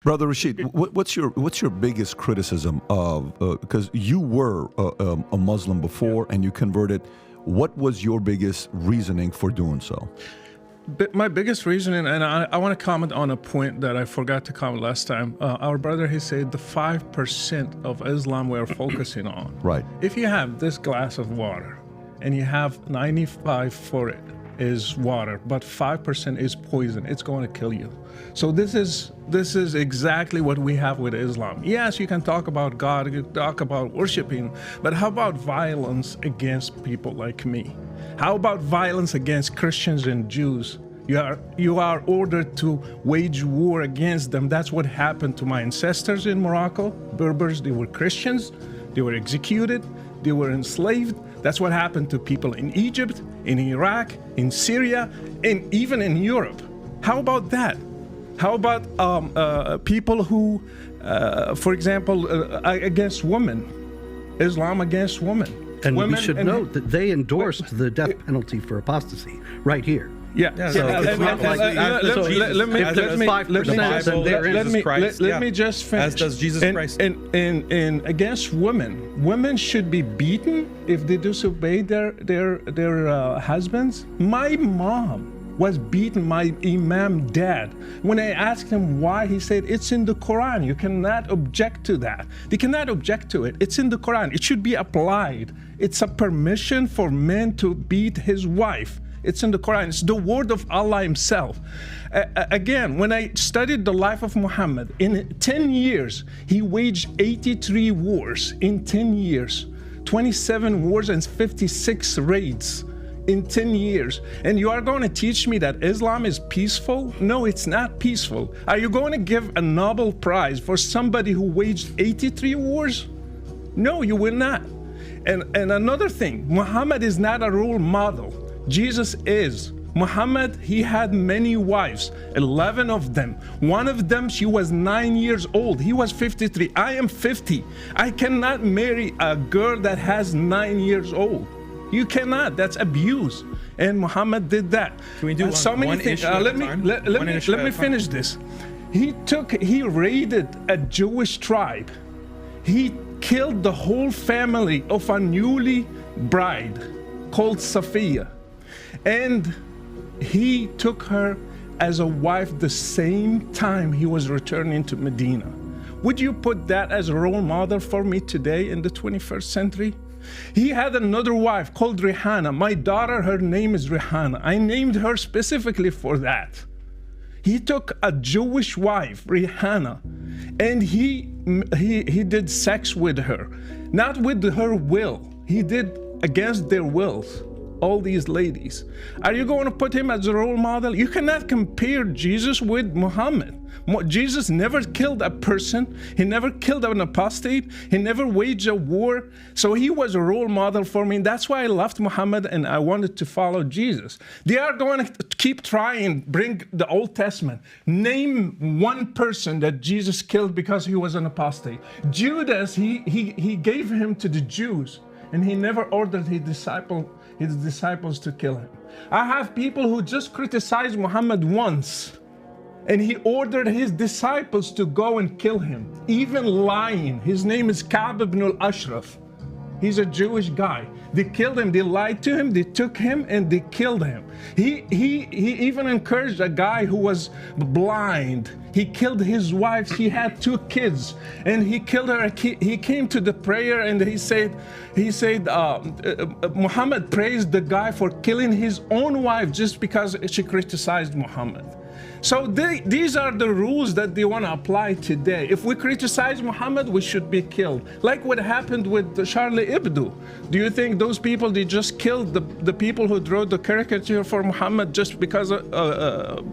Brother Rashid, what's your biggest criticism of, because you were a Muslim before and you converted, what was your biggest reasoning for doing so? My biggest reasoning, and I want to comment on a point that I forgot to comment last time. Our brother, he said the 5% of Islam we're focusing on. Right. If you have this glass of water and you have 95 for it is water, but 5% is poison, it's going to kill you. So this is exactly what we have with Islam. Yes, you can talk about God, you can talk about worshiping, but how about violence against people like me? How about violence against Christians and Jews? You are ordered to wage war against them. That's what happened to my ancestors in Morocco. Berbers, they were Christians, they were executed, they were enslaved. That's what happened to people in Egypt, in Iraq, in Syria, and even in Europe. How about that? How about people who, for example, against women, Islam against women? And we should note that they endorsed the death penalty for apostasy right here. Yeah. Let me just finish. As does Jesus Christ. And against women should be beaten if they disobey their husbands. My mom was beaten, my imam dad. When I asked him why, he said, it's in the Quran. You cannot object to that. They cannot object to it. It's in the Quran. It should be applied. It's a permission for men to beat his wife. It's in the Quran. It's the word of Allah himself. Again, when I studied the life of Muhammad, in 10 years, he waged 83 wars in 10 years, 27 wars and 56 raids in 10 years. And you are going to teach me that Islam is peaceful? No, it's not peaceful. Are you going to give a Nobel Prize for somebody who waged 83 wars? No, you will not. And another thing, Muhammad is not a role model. Jesus is. Muhammad, he had many wives, 11 of them. One of them, she was 9 years old. He was 53. I am 50. I cannot marry a girl that has 9 years old. You cannot. That's abuse. And Muhammad did that. Can we do one issue at a time? Let me finish this. He raided a Jewish tribe. He killed the whole family of a newly bride called Safiya. And he took her as a wife the same time he was returning to Medina. Would you put that as a role model for me today in the 21st century? He had another wife called Rihanna. My daughter, her name is Rihanna. I named her specifically for that. He took a Jewish wife, Rihanna, and he did sex with her, not with her will. He did against their wills. All these ladies. Are you going to put him as a role model? You cannot compare Jesus with Muhammad. Jesus never killed a person. He never killed an apostate. He never waged a war. So he was a role model for me. That's why I loved Muhammad and I wanted to follow Jesus. They are going to keep trying, bring the Old Testament. Name one person that Jesus killed because he was an apostate. Judas, he gave him to the Jews and he never ordered his disciples to kill him. I have people who just criticized Muhammad once and he ordered his disciples to go and kill him, even lying. His name is Ka'b ibn al-Ashraf. He's a Jewish guy. They killed him, they lied to him, they took him and they killed him. He even encouraged a guy who was blind. He killed his wife, he had 2 kids and he killed her. He came to the prayer and he said, Muhammad praised the guy for killing his own wife just because she criticized Muhammad. So these are the rules that they want to apply today. If we criticize Muhammad, we should be killed. Like what happened with Charlie Hebdo. Do you think those people, they just killed the people who drew the caricature for Muhammad just because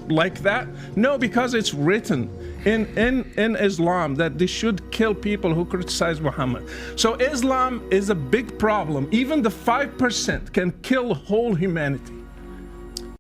like that? No, because it's written in Islam that they should kill people who criticize Muhammad. So Islam is a big problem. Even the 5% can kill whole humanity.